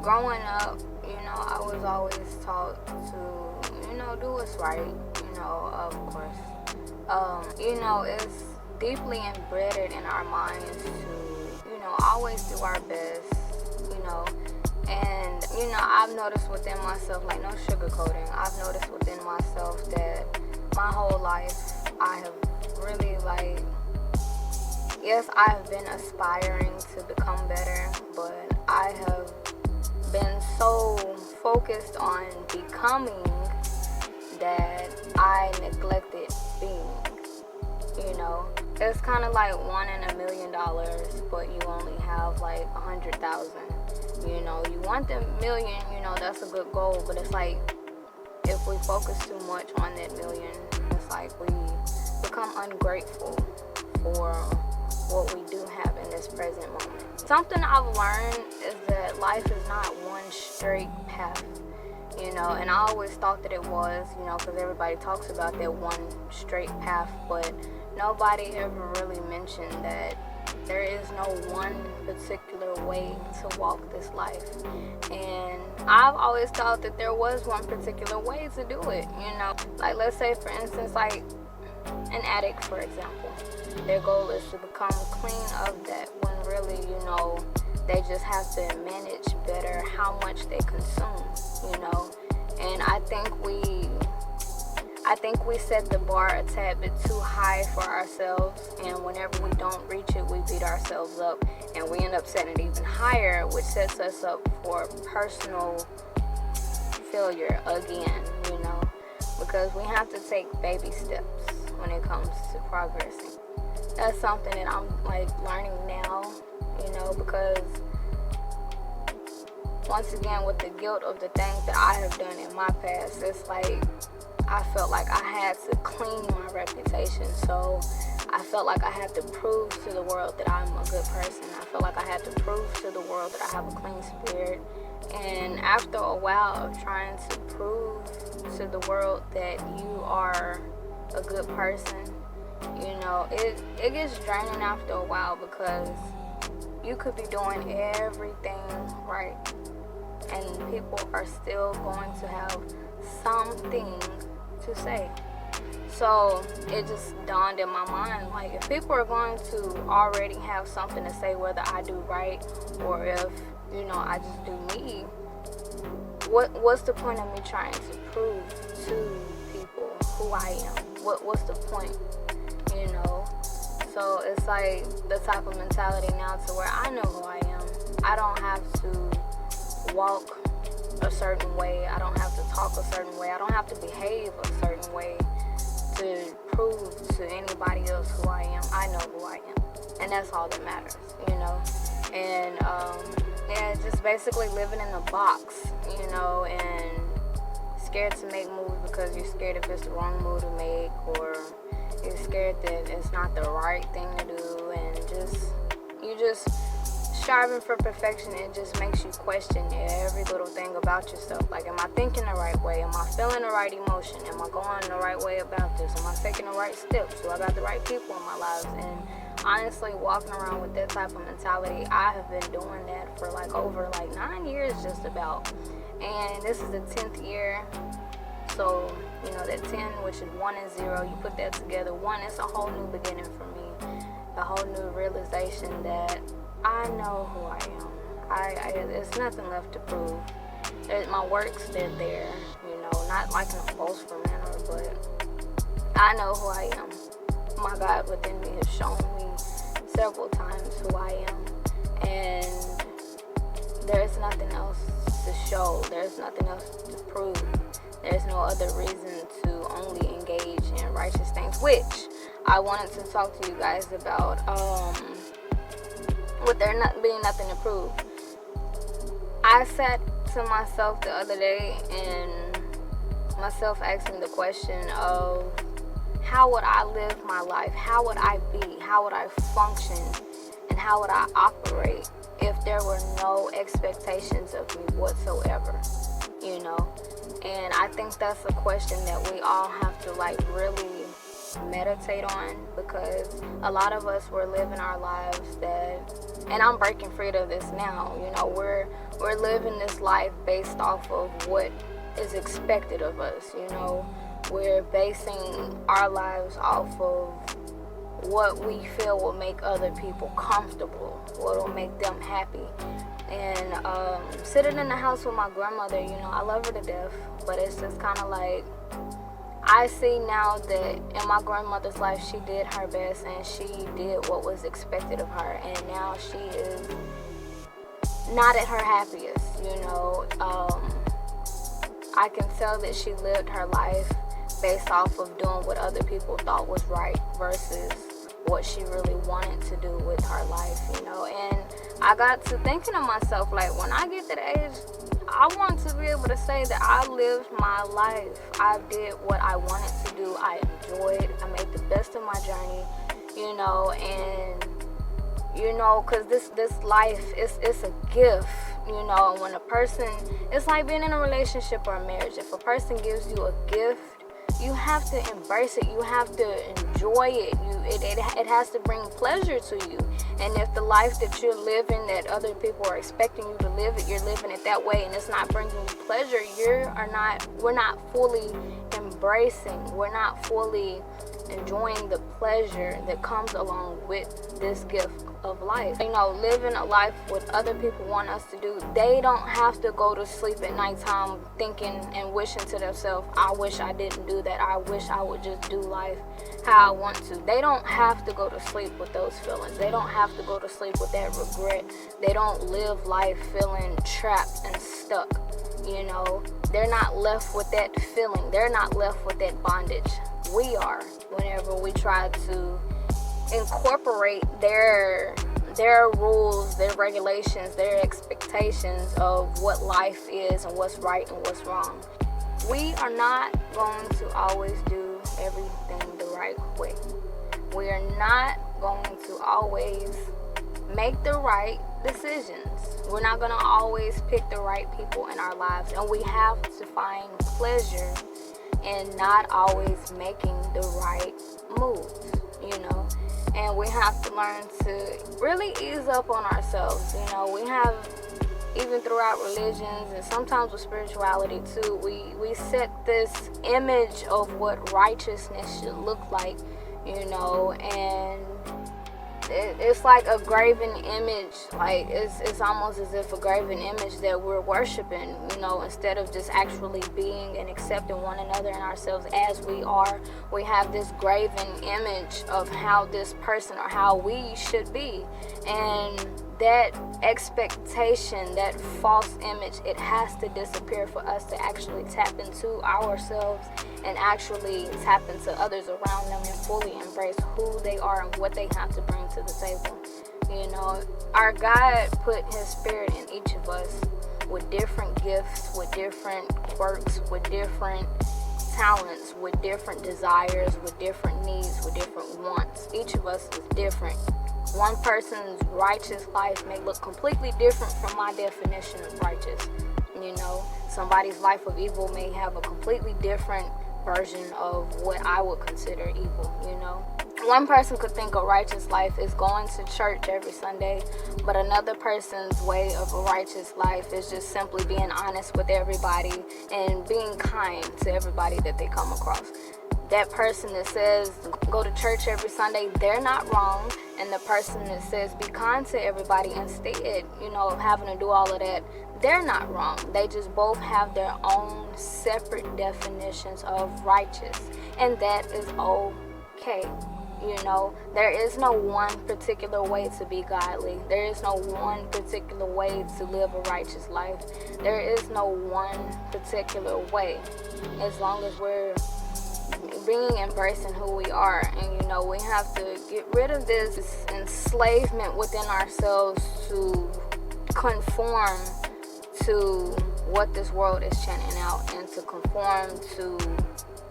growing up, I was always taught to, do what's right, of course. It's deeply embedded in our minds to, always do our best, and, I've noticed within myself, like, no sugarcoating, I've noticed within myself that my whole life I have really, like, yes, I have been aspiring to become better, but I have been so focused on becoming that I neglected being. It's kind of like wanting $1 million, but you only have like 100,000. You want the million, that's a good goal, but it's like if we focus too much on that million, it's like we become ungrateful for what we do have in this present moment. Something I've learned is that life is not one straight path, and I always thought that it was, because everybody talks about that one straight path, but nobody ever really mentioned that there is no one particular way to walk this life. And I've always thought that there was one particular way to do it, Like, let's say, for instance, like an addict, for example. Their goal is to become clean of that, when really, they just have to manage better how much they consume, And I think we set the bar a tad bit too high for ourselves, and whenever we don't reach it, we beat ourselves up, and we end up setting it even higher, which sets us up for personal failure again, because we have to take baby steps when it comes to progressing. That's something that I'm like learning now, because once again, with the guilt of the things that I have done in my past, it's like I felt like I had to clean my reputation. So I felt like I had to prove to the world that I'm a good person. I felt like I had to prove to the world that I have a clean spirit. And after a while of trying to prove to the world that you are a good person, it gets draining after a while, because you could be doing everything right and people are still going to have something to say. So it just dawned in my mind, like, if people are going to already have something to say, whether I do right or if, I just do me, what's the point of me trying to prove to people who I am? What's the point? So it's like the type of mentality now to where I know who I am. I don't have to walk a certain way. I don't have to talk a certain way. I don't have to behave a certain way to prove to anybody else who I am. I know who I am, and that's all that matters, And just basically living in a box, and scared to make moves because you're scared if it's the wrong move to make, or you're scared that it's not the right thing to do, and you just striving for perfection. It just makes you question every little thing about yourself. Like, am I thinking the right way? Am I feeling the right emotion? Am I going the right way about this? Am I taking the right steps? Do I got the right people in my lives? And honestly, walking around with that type of mentality, I have been doing that for like over 9 years just about. And this is the 10th year. So, that 10, which is 1 and 0, you put that together. 1, it's a whole new beginning for me. A whole new realization that I know who I am. There's nothing left to prove. My works, they're there, not like in a boastful manner, but I know who I am. My God within me has shown me several times who I am. And there's nothing else to show. There's nothing else to prove. There's no other reason to only engage in righteous things, which I wanted to talk to you guys about, with there not being nothing to prove. I sat to myself the other day and myself asked me the question of, how would I live my life? How would I be? How would I function? And how would I operate if there were no expectations of me whatsoever? And I think that's a question that we all have to really meditate on, because a lot of us, we're living our lives that, and I'm breaking free of this now, you know, we're living this life based off of what is expected of us, you know. We're basing our lives off of what we feel will make other people comfortable, what will make them happy. And sitting in the house with my grandmother, you know, I love her to death, but it's just kind of like, I see now that in my grandmother's life, she did her best and she did what was expected of her, and now she is not at her happiest, you know. I can tell that she lived her life based off of doing what other people thought was right versus what she really wanted to do with her life, you know. And I got to thinking to myself, like, when I get to the age, I want to be able to say that I lived my life. I did what I wanted to do. I enjoyed. I made the best of my journey, you know. And you know, because this life it's a gift, you know. And when a person, it's like being in a relationship or a marriage. If a person gives you a gift, you have to embrace it. You have to enjoy it. It has to bring pleasure to you. And if the life that you're living, that other people are expecting you to live it, you're living it that way, and it's not bringing you pleasure, we're not fully embracing. We're not fully enjoying the pleasure that comes along with this gift of life. You know, living a life what other people want us to do. They don't have to go to sleep at nighttime thinking and wishing to themselves, I wish I didn't do that. I wish I would just do life how I want to. They don't have to go to sleep with those feelings. They don't have to go to sleep with that regret. They don't live life feeling trapped and stuck, you know. They're not left with that feeling. They're not left with that bondage. We are, whenever we try to incorporate their rules, their regulations, their expectations of what life is and what's right and what's wrong. We are not going to always do everything the right way. We are not going to always make the right decisions. We're not going to always pick the right people in our lives, and we have to find pleasure in not always making the right moves, you know. And we have to learn to really ease up on ourselves, you know. We have, even throughout religions and sometimes with spirituality too, we set this image of what righteousness should look like, you know, and it's like a graven image. Like it's almost as if a graven image that we're worshiping, you know, instead of just actually being and accepting one another and ourselves as we are. We have this graven image of how this person or how we should be, and that expectation, that false image, it has to disappear for us to actually tap into ourselves and actually tap into others around them and fully embrace who they are and what they have to bring to the table. You know, our God put his spirit in each of us with different gifts, with different quirks, with different talents, with different desires, with different needs, with different wants. Each of us is different. One person's righteous life may look completely different from my definition of righteous. You know, somebody's life of evil may have a completely different version of what I would consider evil, you know. One person could think a righteous life is going to church every Sunday, but another person's way of a righteous life is just simply being honest with everybody and being kind to everybody that they come across. That person that says go to church every Sunday, they're not wrong. And the person that says be kind to everybody instead, you know, of having to do all of that, they're not wrong. They just both have their own separate definitions of righteous. And that is okay. You know, there is no one particular way to be godly. There is no one particular way to live a righteous life. There is no one particular way. As long as we're embracing who we are. And you know, we have to get rid of this enslavement within ourselves to conform to what this world is chanting out and to conform to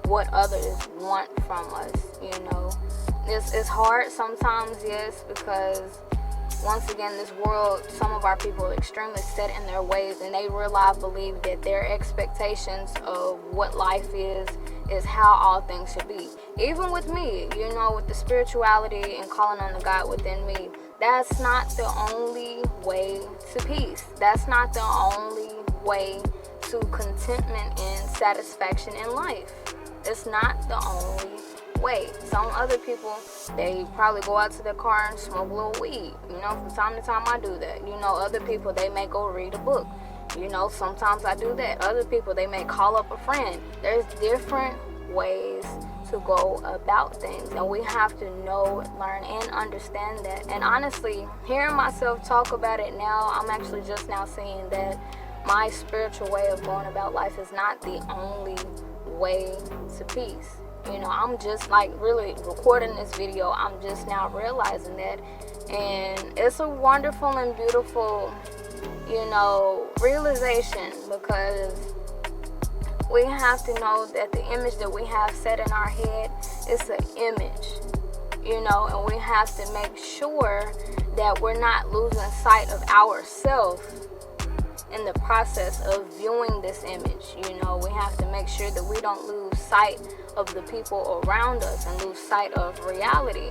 what others want from us. You know, it's hard sometimes, yes, because once again, this world, some of our people are extremely set in their ways, and they really believe that their expectations of what life is is how all things should be. Even with me, with the spirituality and calling on the God within me, that's not the only way to peace. That's not the only way to contentment and satisfaction in life. It's not the only way. Some other people, they probably go out to their car and smoke a little weed. From time to time I do that. Other people, they may go read a book. Sometimes I do that. Other people, they may call up a friend. There's different ways to go about things, and we have to know, learn, and understand that. And honestly, hearing myself talk about it now, I'm actually just now seeing that my spiritual way of going about life is not the only way to peace. I'm just really recording this video. I'm just now realizing that, and it's a wonderful and beautiful realization, because we have to know that the image that we have set in our head is an image, and we have to make sure that we're not losing sight of ourselves in the process of viewing this image. We have to make sure that we don't lose sight of the people around us and lose sight of reality,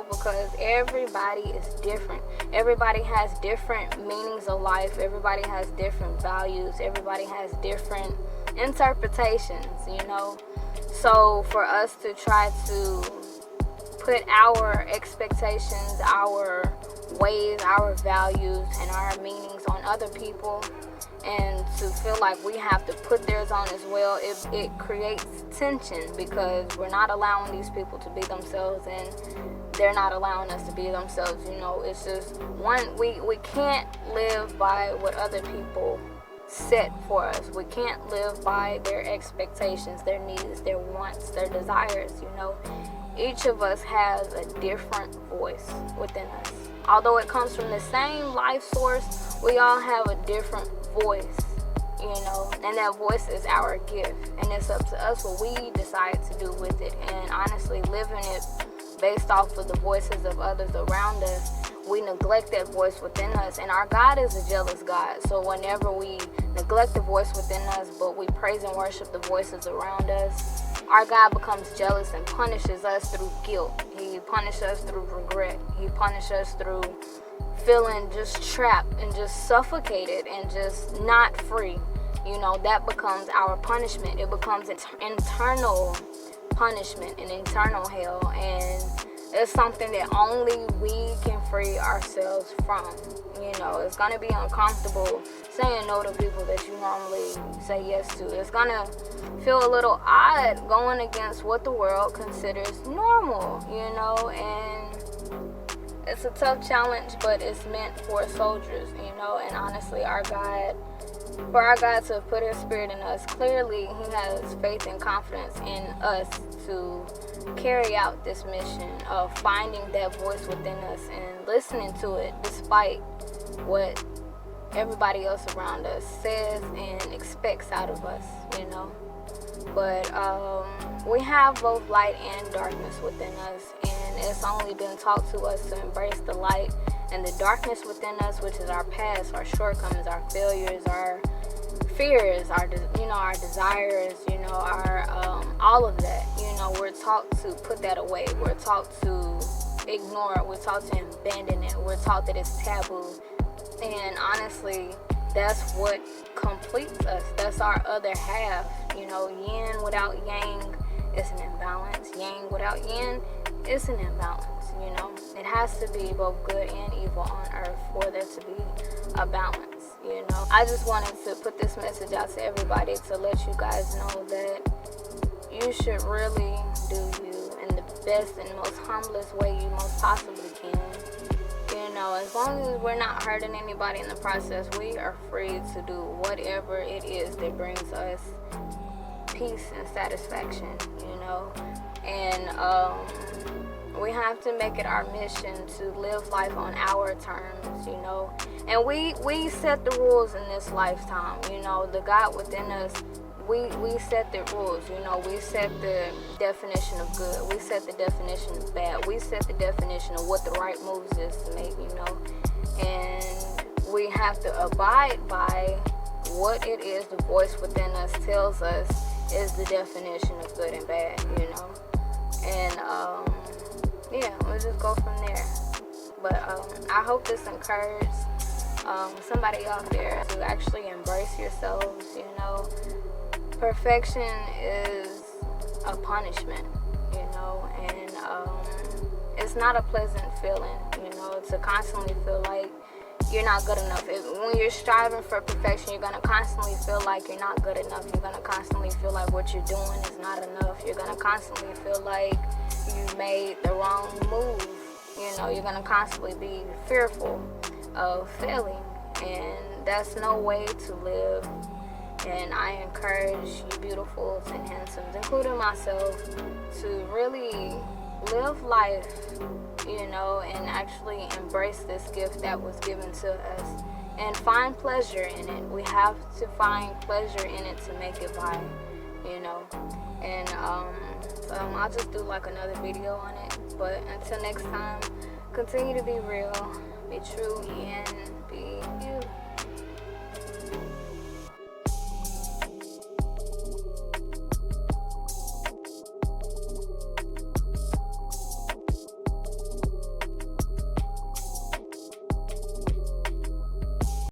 because everybody is different. Everybody has different meanings of life. Everybody has different values. Everybody has different interpretations, So for us to try to put our expectations, our ways, our values, and our meanings on other people, and to feel like we have to put theirs on as well, it creates tension, because we're not allowing these people to be themselves, and they're not allowing us to be themselves. It's just we can't live by what other people set for us. We can't live by their expectations, their needs, their wants, their desires. Each of us has a different voice within us. Although it comes from the same life source, we all have a different voice, and that voice is our gift, and it's up to us what we decide to do with it. And honestly, living it based off of the voices of others around us, we neglect that voice within us. And our God is a jealous God, so whenever we neglect the voice within us, but we praise and worship the voices around us, our God becomes jealous and punishes us through guilt. He punishes us through regret. He punishes us through feeling just trapped and just suffocated and just not free. That becomes our punishment. It becomes an internal punishment, an internal hell, and it's something that only we can free ourselves from. It's going to be uncomfortable saying no to people that you normally say yes to. It's going to feel a little odd going against what the world considers normal, and it's a tough challenge, but it's meant for soldiers, and honestly, for our God to put his spirit in us, clearly he has faith and confidence in us to carry out this mission of finding that voice within us and listening to it despite what everybody else around us says and expects out of us, But we have both light and darkness within us, and it's only been taught to us to embrace the light and the darkness within us, which is our past, our shortcomings, our failures, our fears, our desires, our all of that. We're taught to put that away. We're taught to ignore it. We're taught to abandon it. We're taught that it's taboo. And honestly, that's what completes us. That's our other half. Yin without yang is an imbalance. Yang without yin is an imbalance. It has to be both good and evil on earth for there to be a balance. I just wanted to put this message out to everybody to let you guys know that you should really do you in the best and most humblest way you most possibly can. As long as we're not hurting anybody in the process, we are free to do whatever it is that brings us peace and satisfaction, and we have to make it our mission to live life on our terms, and we set the rules in this lifetime. The God within us, we set the rules. We set the definition of good, we set the definition of bad, we set the definition of what the right moves is to make, and we have to abide by what it is the voice within us tells us is the definition of good and bad, you know. And yeah, we'll just go from there. But I hope this encourages somebody out there to actually embrace yourselves, you know. Perfection is a punishment, you know, and it's not a pleasant feeling, you know, to constantly feel like you're not good enough. When you're striving for perfection, you're going to constantly feel like you're not good enough. You're going to constantly feel like what you're doing is not enough. You're going to constantly feel like you made the wrong move. You know, you're going to constantly be fearful of failing, and that's no way to live. And I encourage you beautifuls and handsomes, including myself, to really live life, you know, and actually embrace this gift that was given to us and find pleasure in it. We have to find pleasure in it to make it by, you know. And I'll just do like another video on it. But until next time, continue to be real, be true, and be you.